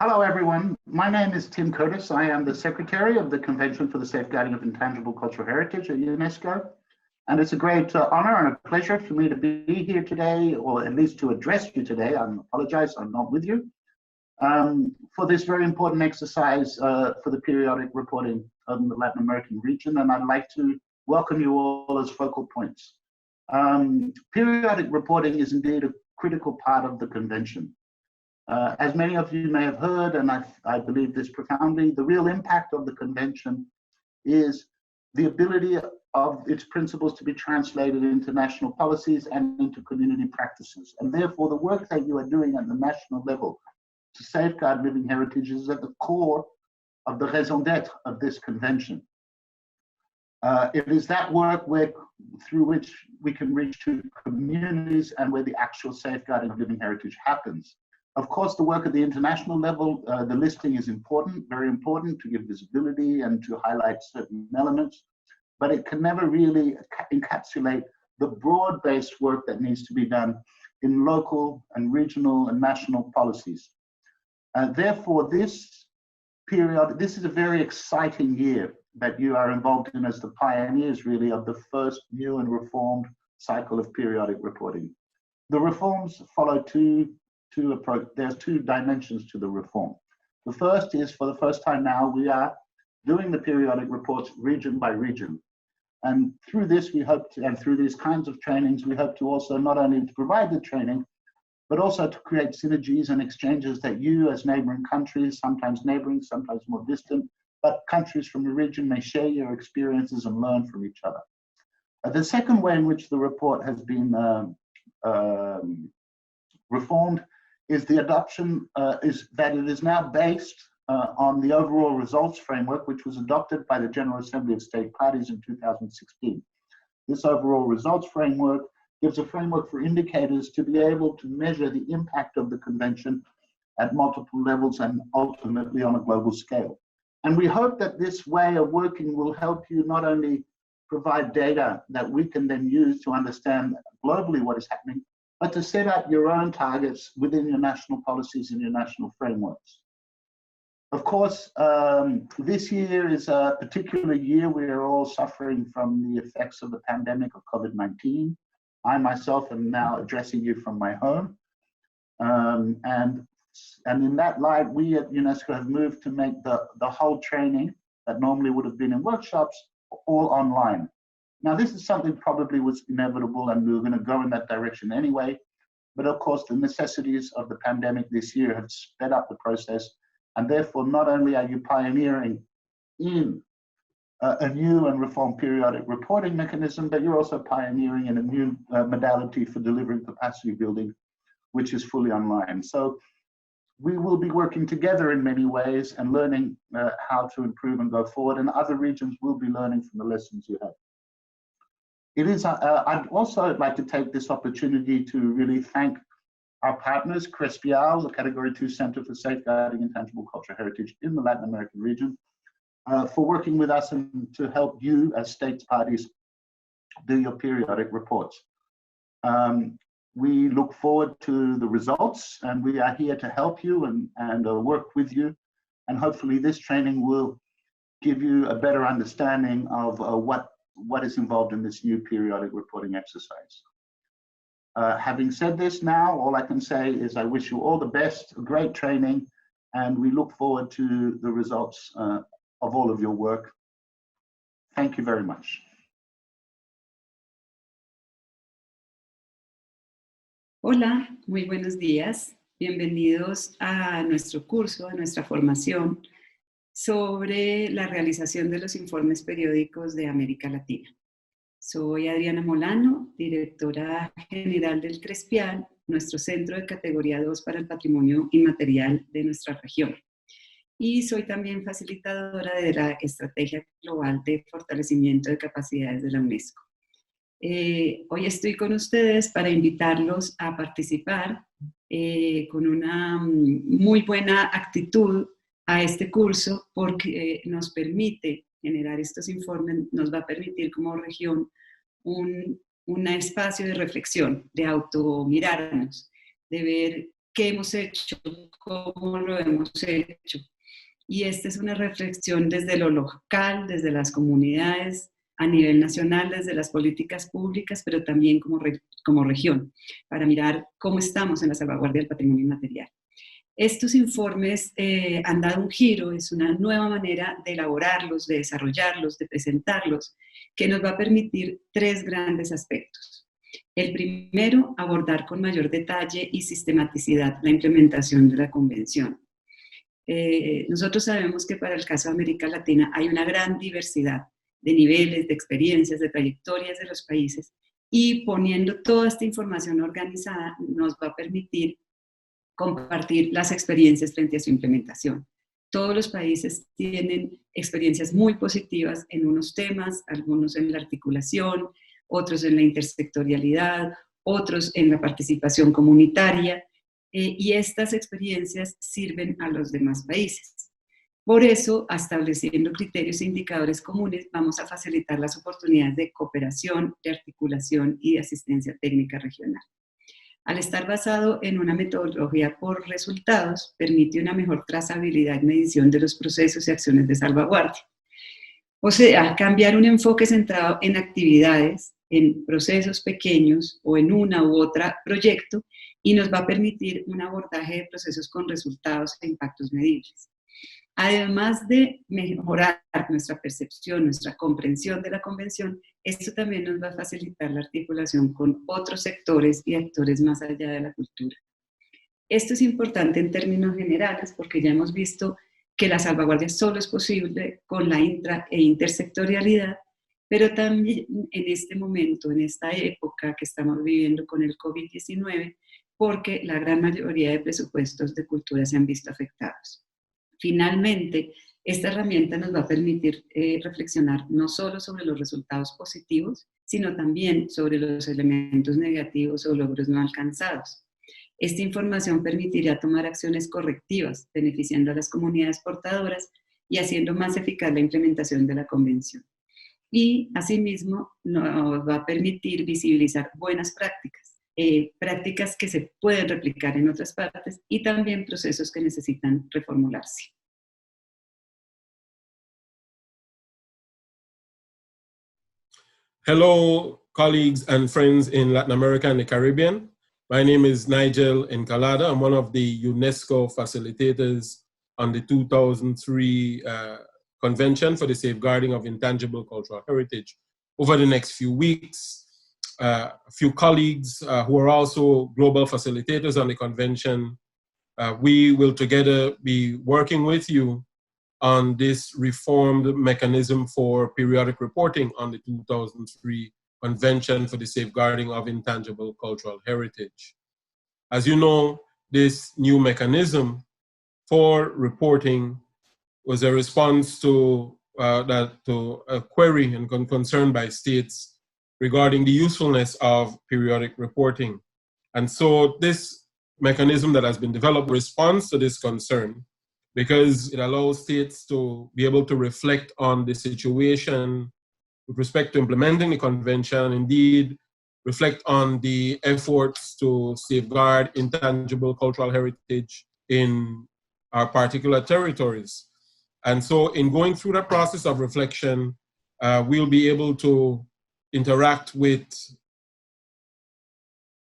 Hello, everyone. My name is Tim Curtis. I am the Secretary of the Convention for the Safeguarding of Intangible Cultural Heritage at UNESCO. And it's a great honor and a pleasure for me to be here today, or at least to address you today. I apologize, I'm not with you, for this very important exercise for the periodic reporting of the Latin American region. And I'd like to welcome you all as focal points. Periodic reporting is indeed a critical part of the Convention. As many of you may have heard, and I believe this profoundly, the real impact of the Convention is the ability of its principles to be translated into national policies and into community practices. And therefore, the work that you are doing at the national level to safeguard living heritage is at the core of the raison d'etre of this Convention. It is that work through which we can reach to communities and where the actual safeguarding of living heritage happens. Of course, the work at the international level, the listing is important, very important to give visibility and to highlight certain elements, but it can never really encapsulate the broad-based work that needs to be done in local and regional and national policies. Therefore, this is a very exciting year that you are involved in as the pioneers, really, of the first new and reformed cycle of periodic reporting. The reforms follow there's two dimensions to the reform. The first is, for the first time now, we are doing the periodic reports region by region. And through this, we hope to, and through these kinds of trainings, we hope to also not only to provide the training, but also to create synergies and exchanges that you as neighboring countries, sometimes neighboring, sometimes more distant, but countries from the region may share your experiences and learn from each other. The second way in which the report has been reformed is the adoption, is that it is now based on the overall results framework, which was adopted by the General Assembly of State Parties in 2016. This overall results framework gives a framework for indicators to be able to measure the impact of the Convention at multiple levels and ultimately on a global scale. And we hope that this way of working will help you not only provide data that we can then use to understand globally what is happening, but to set up your own targets within your national policies and your national frameworks. Of course, this year is a particular year. We are all suffering from the effects of the pandemic of COVID-19. I myself am now addressing you from my home. And in that light, we at UNESCO have moved to make the whole training that normally would have been in workshops all online. Now, this is something probably was inevitable, and we were going to go in that direction anyway. But of course, the necessities of the pandemic this year have sped up the process. And therefore, not only are you pioneering in a new and reformed periodic reporting mechanism, but you're also pioneering in a new modality for delivering capacity building, which is fully online. So we will be working together in many ways and learning how to improve and go forward. And other regions will be learning from the lessons you have. I'd also like to take this opportunity to really thank our partners, CRESPIAL, the Category 2 Center for Safeguarding Intangible Cultural Heritage in the Latin American region, for working with us and to help you as states parties do your periodic reports. We look forward to the results, and we are here to help you and work with you. And hopefully this training will give you a better understanding of what is involved in this new periodic reporting exercise. Having said this now, all I can say is I wish you all the best, a great training, and we look forward to the results of all of your work. Thank you very much. Hola, muy buenos días. Bienvenidos a nuestro curso, a nuestra formación sobre la realización de los informes periódicos de América Latina. Soy Adriana Molano, Directora General del CRESPIAL, nuestro centro de categoría 2 para el patrimonio inmaterial de nuestra región. Y soy también facilitadora de la Estrategia Global de Fortalecimiento de Capacidades de la UNESCO. Hoy estoy con ustedes para invitarlos a participar con una muy buena actitud a este curso, porque nos permite generar estos informes, nos va a permitir como región un espacio de reflexión, de automirarnos, de ver qué hemos hecho, cómo lo hemos hecho. Y esta es una reflexión desde lo local, desde las comunidades, a nivel nacional, desde las políticas públicas, pero también como región, para mirar cómo estamos en la salvaguardia del patrimonio inmaterial. Estos informes han dado un giro, es una nueva manera de elaborarlos, de desarrollarlos, de presentarlos, que nos va a permitir tres grandes aspectos. El primero, abordar con mayor detalle y sistematicidad la implementación de la Convención. Nosotros sabemos que para el caso de América Latina hay una gran diversidad de niveles, de experiencias, de trayectorias de los países, y poniendo toda esta información organizada nos va a permitir compartir las experiencias frente a su implementación. Todos los países tienen experiencias muy positivas en unos temas, algunos en la articulación, otros en la intersectorialidad, otros en la participación comunitaria, y estas experiencias sirven a los demás países. Por eso, estableciendo criterios e indicadores comunes, vamos a facilitar las oportunidades de cooperación, de articulación y de asistencia técnica regional. Al estar basado en una metodología por resultados, permite una mejor trazabilidad y medición de los procesos y acciones de salvaguardia. O sea, cambiar un enfoque centrado en actividades, en procesos pequeños o en una u otra proyecto, y nos va a permitir un abordaje de procesos con resultados e impactos medibles. Además de mejorar nuestra percepción, nuestra comprensión de la Convención, esto también nos va a facilitar la articulación con otros sectores y actores más allá de la cultura. Esto es importante en términos generales porque ya hemos visto que la salvaguardia solo es posible con la intra e intersectorialidad, pero también en este momento, en esta época que estamos viviendo con el COVID-19, porque la gran mayoría de presupuestos de cultura se han visto afectados. Finalmente, esta herramienta nos va a permitir reflexionar no solo sobre los resultados positivos, sino también sobre los elementos negativos o logros no alcanzados. Esta información permitirá tomar acciones correctivas, beneficiando a las comunidades portadoras y haciendo más eficaz la implementación de la Convención. Y, asimismo, nos va a permitir visibilizar buenas prácticas, prácticas que se pueden replicar en otras partes y también procesos que necesitan reformularse. Hello, colleagues and friends in Latin America and the Caribbean. My name is Nigel Encalada. I'm one of the UNESCO facilitators on the 2003 Convention for the Safeguarding of Intangible Cultural Heritage. Over the next few weeks, a few colleagues who are also global facilitators on the convention, we will together be working with you on this reformed mechanism for periodic reporting on the 2003 Convention for the Safeguarding of Intangible Cultural Heritage. As you know, this new mechanism for reporting was a response to a query and concern by states regarding the usefulness of periodic reporting. And so this mechanism that has been developed responds to this concern because it allows states to be able to reflect on the situation with respect to implementing the convention, indeed reflect on the efforts to safeguard intangible cultural heritage in our particular territories. And so in going through that process of reflection, we'll be able to interact with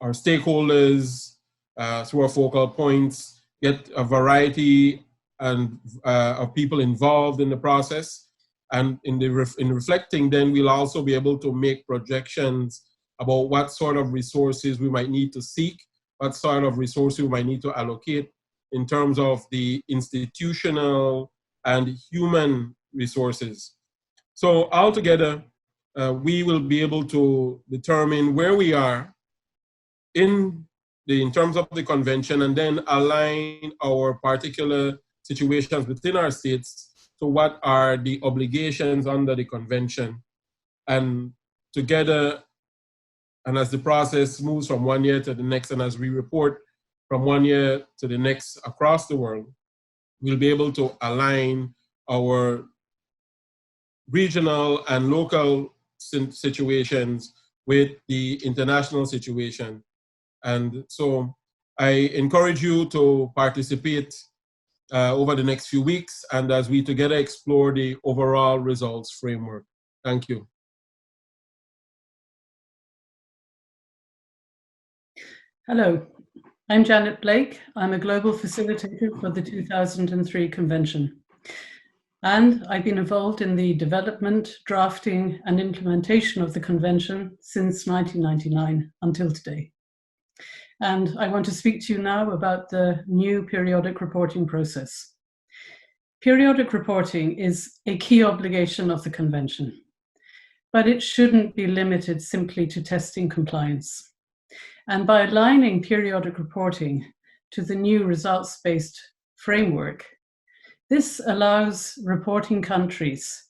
our stakeholders through our focal points, get a variety of people involved in the process. And in reflecting, then we'll also be able to make projections about what sort of resources we might need to seek, what sort of resources we might need to allocate in terms of the institutional and human resources. So altogether, we will be able to determine where we are in terms of the convention and then align our particular situations within our states to what are the obligations under the convention. And together, and as the process moves from one year to the next, and as we report from one year to the next across the world, we'll be able to align our regional and local situations with the international situation. And so I encourage you to participate over the next few weeks, and as we together explore the overall results framework. Thank you. Hello, I'm Janet Blake. I'm a global facilitator for the 2003 Convention. And I've been involved in the development, drafting, and implementation of the Convention since 1999 until today. And I want to speak to you now about the new periodic reporting process. Periodic reporting is a key obligation of the Convention, but it shouldn't be limited simply to testing compliance. And by aligning periodic reporting to the new results-based framework, this allows reporting countries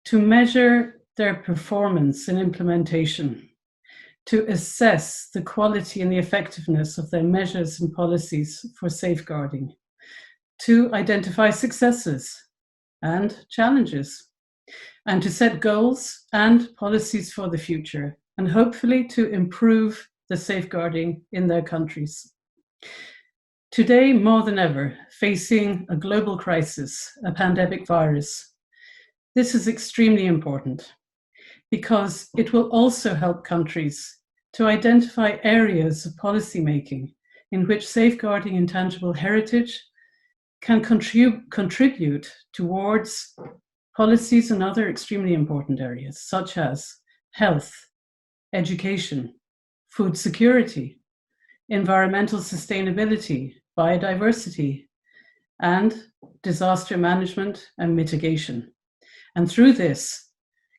to measure their performance in implementation, to assess the quality and the effectiveness of their measures and policies for safeguarding, to identify successes and challenges, and to set goals and policies for the future, and hopefully to improve the safeguarding in their countries. Today, more than ever, facing a global crisis, a pandemic virus, this is extremely important because it will also help countries to identify areas of policymaking in which safeguarding intangible heritage can contribute towards policies in other extremely important areas, such as health, education, food security, environmental sustainability, biodiversity, and disaster management and mitigation. And through this,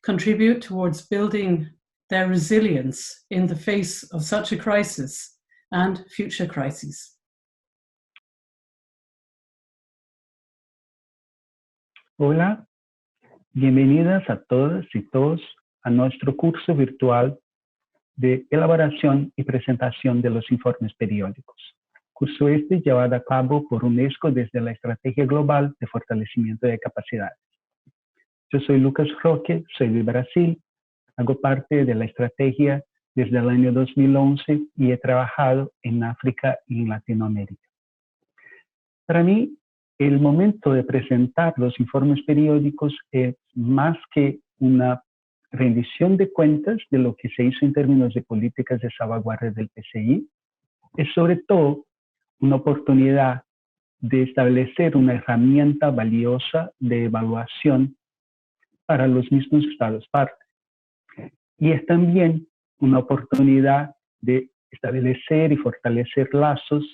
contribute towards building their resilience in the face of such a crisis and future crises. Hola, bienvenidas a todas y todos a nuestro curso virtual de elaboración y presentación de los informes periódicos. Curso este llevado a cabo por UNESCO desde la Estrategia Global de Fortalecimiento de Capacidades. Yo soy Lucas Roque, soy de Brasil, hago parte de la estrategia desde el año 2011 y he trabajado en África y en Latinoamérica. Para mí, el momento de presentar los informes periódicos es más que una rendición de cuentas de lo que se hizo en términos de políticas de salvaguardia del PCI, es sobre todo una oportunidad de establecer una herramienta valiosa de evaluación para los mismos Estados partes. Y es también una oportunidad de establecer y fortalecer lazos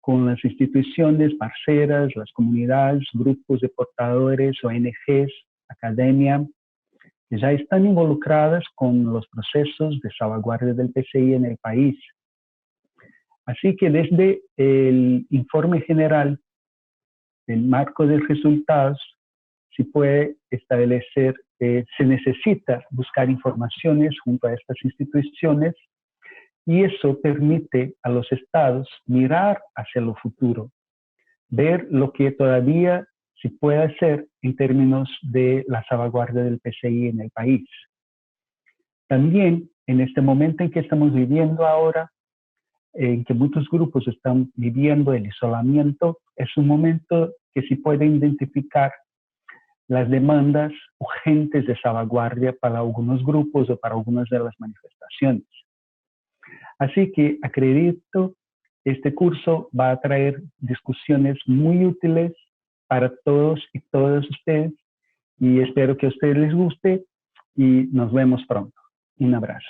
con las instituciones parceras, las comunidades, grupos de portadores, ONGs, academia, que ya están involucradas con los procesos de salvaguardia del PCI en el país. Así que desde el informe general del marco de resultados, se puede establecer, se necesita buscar informaciones junto a estas instituciones y eso permite a los estados mirar hacia lo futuro, ver lo que todavía se puede hacer en términos de la salvaguardia del PCI en el país. También en este momento en que estamos viviendo ahora, en que muchos grupos están viviendo el isolamiento, es un momento que se puede identificar las demandas urgentes de salvaguardia para algunos grupos o para algunas de las manifestaciones. Así que acredito este curso va a traer discusiones muy útiles para todos y todas ustedes y espero que a ustedes les guste y nos vemos pronto. Un abrazo.